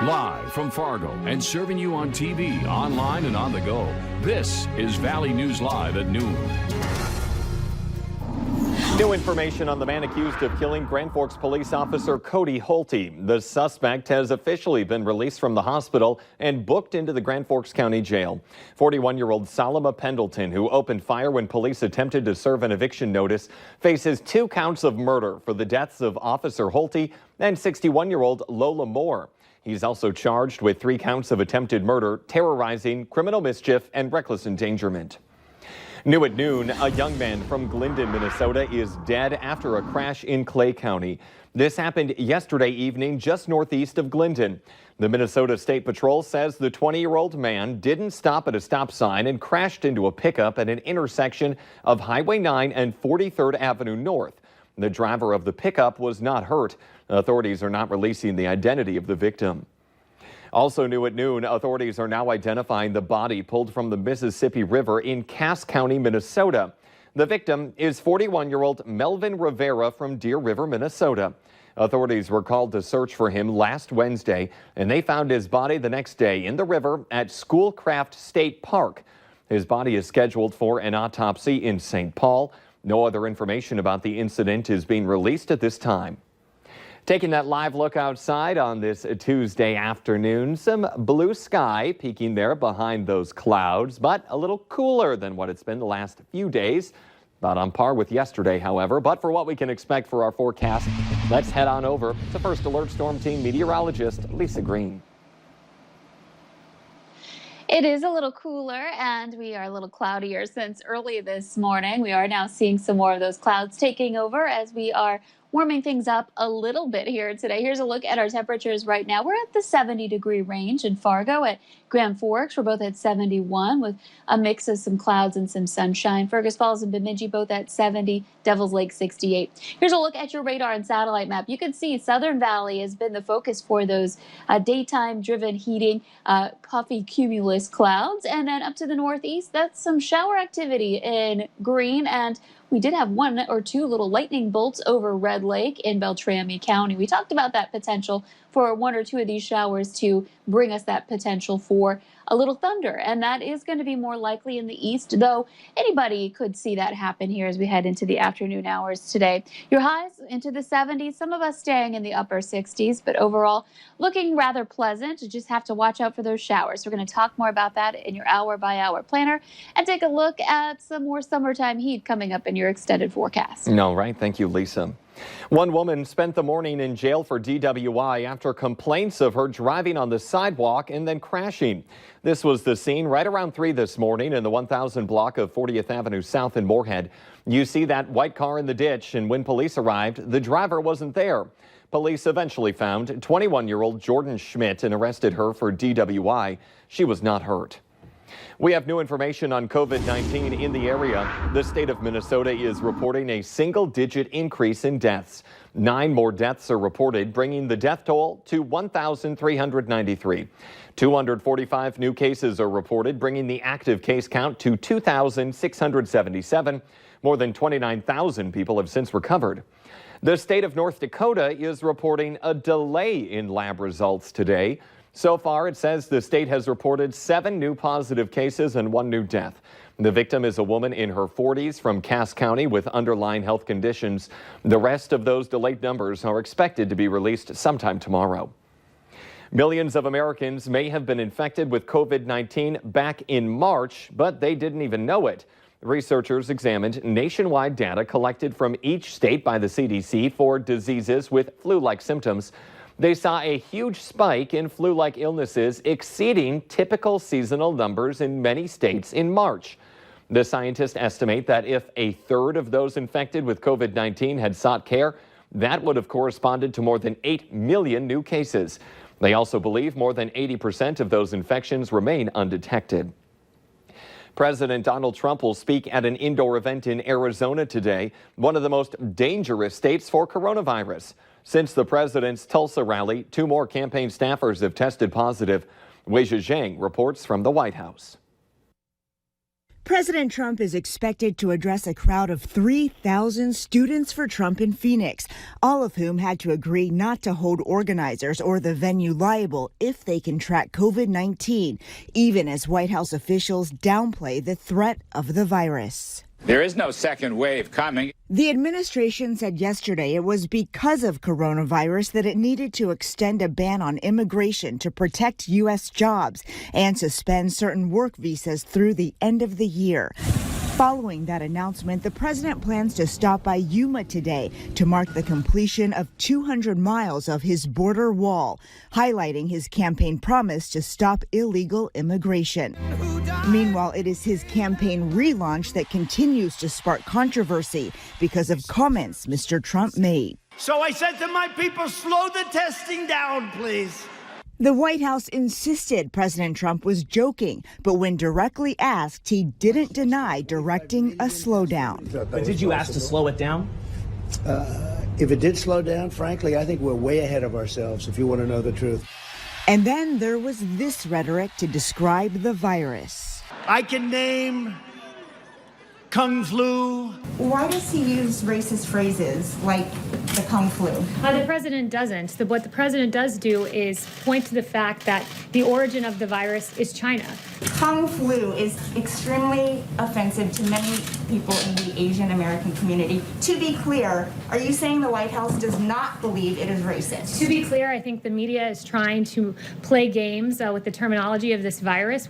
Live from Fargo and serving you on TV, online, and on the go. This is Valley News Live at noon. New information on the man accused of killing Grand Forks police officer Cody Holte. The suspect has officially been released from the hospital and booked into the Grand Forks County Jail. 41-year-old Salama Pendleton, who opened fire when police attempted to serve an eviction notice, faces 2 counts of murder for the deaths of Officer Holte and 61-year-old Lola Moore. He's also charged with 3 counts of attempted murder, terrorizing, criminal mischief, and reckless endangerment. New at noon, a young man from Glendon, Minnesota is dead after a crash in Clay County. This happened yesterday evening just northeast of Glendon. The Minnesota State Patrol says the 20-year-old man didn't stop at a stop sign and crashed into a pickup at an intersection of Highway 9 and 43rd Avenue North. The driver of the pickup was not hurt. Authorities are not releasing the identity of the victim. Also new at noon, authorities are now identifying the body pulled from the Mississippi River in Cass County, Minnesota. The victim is 41-year-old Melvin Rivera from Deer River, Minnesota. Authorities were called to search for him last Wednesday, and they found his body the next day in the river at Schoolcraft State Park. His body is scheduled for an autopsy in St. Paul. No other information about the incident is being released at this time. Taking that live look outside on this Tuesday afternoon, some blue sky peeking there behind those clouds, but a little cooler than what it's been the last few days. About on par with yesterday, however. But for what we can expect for our forecast, let's head on over to First Alert Storm Team meteorologist Lisa Green. It is a little cooler and we are a little cloudier since early this morning. We are now seeing some more of those clouds taking over as we are warming things up a little bit here today. Here's a look at our temperatures right now. We're at the 70-degree range in Fargo. At Grand Forks, we're both at 71 with a mix of some clouds and some sunshine. Fergus Falls and Bemidji both at 70, Devils Lake 68. Here's a look at your radar and satellite map. You can see Southern Valley has been the focus for those daytime-driven heating puffy cumulus clouds. And then up to the northeast, that's some shower activity in green, and we did have 1 or 2 little lightning bolts over Red Lake in Beltrami County. We talked about that potential for 1 or 2 of these showers to bring us that potential for a little thunder. And that is going to be more likely in the east, though anybody could see that happen here as we head into the afternoon hours today. Your highs into the 70s, some of us staying in the upper 60s, but overall looking rather pleasant. You just have to watch out for those showers. We're going to talk more about that in your hour-by-hour planner and take a look at some more summertime heat coming up in your extended forecast. All right. Thank you, Lisa. One woman spent the morning in jail for DWI after complaints of her driving on the sidewalk and then crashing. This was the scene right around 3 this morning in the 1000 block of 40th Avenue South in Moorhead. You see that white car in the ditch, and when police arrived, the driver wasn't there. Police eventually found 21-year-old Jordan Schmidt and arrested her for DWI. She was not hurt. We have new information on COVID-19 in the area. The state of Minnesota is reporting a single-digit increase in deaths. 9 more deaths are reported, bringing the death toll to 1,393. 245 new cases are reported, bringing the active case count to 2,677. More than 29,000 people have since recovered. The state of North Dakota is reporting a delay in lab results today. So far, it says the state has reported 7 new positive cases and 1 new death. The victim is a woman in her 40s from Cass County with underlying health conditions. The rest of those delayed numbers are expected to be released sometime tomorrow. Millions of Americans may have been infected with COVID-19 back in March, but they didn't even know it. Researchers examined nationwide data collected from each state by the CDC for diseases with flu-like symptoms. They saw a huge spike in flu-like illnesses exceeding typical seasonal numbers in many states in March. The scientists estimate that if a third of those infected with COVID-19 had sought care, that would have corresponded to more than 8 million new cases. They also believe more than 80% of those infections remain undetected. President Donald Trump will speak at an indoor event in Arizona today, one of the most dangerous states for coronavirus. Since the president's Tulsa rally, 2 more campaign staffers have tested positive. Weijia Zhang reports from the White House. President Trump is expected to address a crowd of 3,000 students for Trump in Phoenix, all of whom had to agree not to hold organizers or the venue liable if they contract COVID-19, even as White House officials downplay the threat of the virus. There is no second wave coming. The administration said yesterday it was because of coronavirus that it needed to extend a ban on immigration to protect U.S. jobs and suspend certain work visas through the end of the year. Following that announcement, the president plans to stop by Yuma today to mark the completion of 200 miles of his border wall, highlighting his campaign promise to stop illegal immigration. Meanwhile, it is his campaign relaunch that continues to spark controversy because of comments Mr. Trump made. So I said to my people, slow the testing down, please. The White House insisted President Trump was joking, but when directly asked, he didn't deny directing a slowdown. But did you ask to slow it down? If it did slow down, frankly, I think we're way ahead of ourselves, if you want to know the truth. And then there was this rhetoric to describe the virus. I can name Kung Flu. Why does he use racist phrases like the Kung Flu? The president doesn't. What the president does do is point to the fact that the origin of the virus is China. Kung Flu is extremely offensive to many people in the Asian American community. To be clear, are you saying the White House does not believe it is racist? To be clear, I think the media is trying to play games with the terminology of this virus.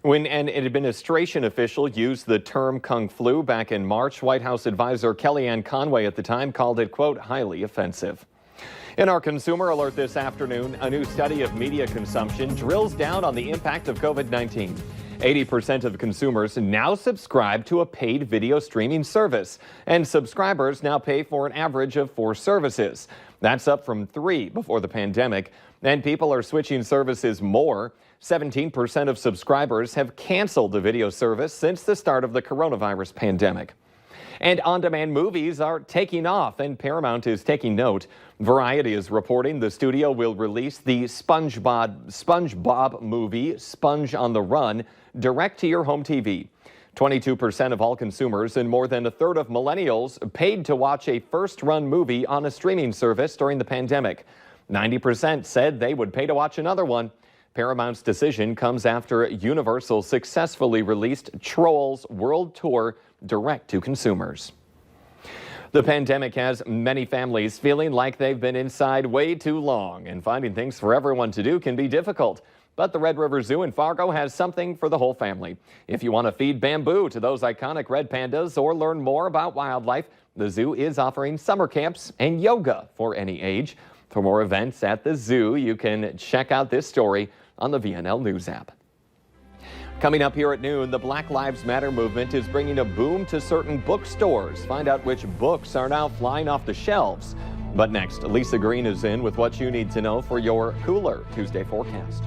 When an administration official used the term Kung Flu back in March, White House advisor Kellyanne Conway at the time called it, quote, highly offensive. In our Consumer Alert this afternoon, a new study of media consumption drills down on the impact of COVID-19. 80% of consumers now subscribe to a paid video streaming service, and subscribers now pay for an average of 4 services. That's up from 3 before the pandemic, and people are switching services more. 17% of subscribers have canceled the video service since the start of the coronavirus pandemic. And on-demand movies are taking off, and Paramount is taking note. Variety is reporting the studio will release the SpongeBob movie, Sponge on the Run, direct to your home TV. 22% of all consumers and more than a third of millennials paid to watch a first-run movie on a streaming service during the pandemic. 90% said they would pay to watch another one. Paramount's decision comes after Universal successfully released Trolls World Tour direct to consumers. The pandemic has many families feeling like they've been inside way too long, and finding things for everyone to do can be difficult. But the Red River Zoo in Fargo has something for the whole family. If you want to feed bamboo to those iconic red pandas or learn more about wildlife, the zoo is offering summer camps and yoga for any age. For more events at the zoo, you can check out this story on the VNL News app. Coming up here at noon, the Black Lives Matter movement is bringing a boom to certain bookstores. Find out which books are now flying off the shelves. But next, Lisa Green is in with what you need to know for your cooler Tuesday forecast.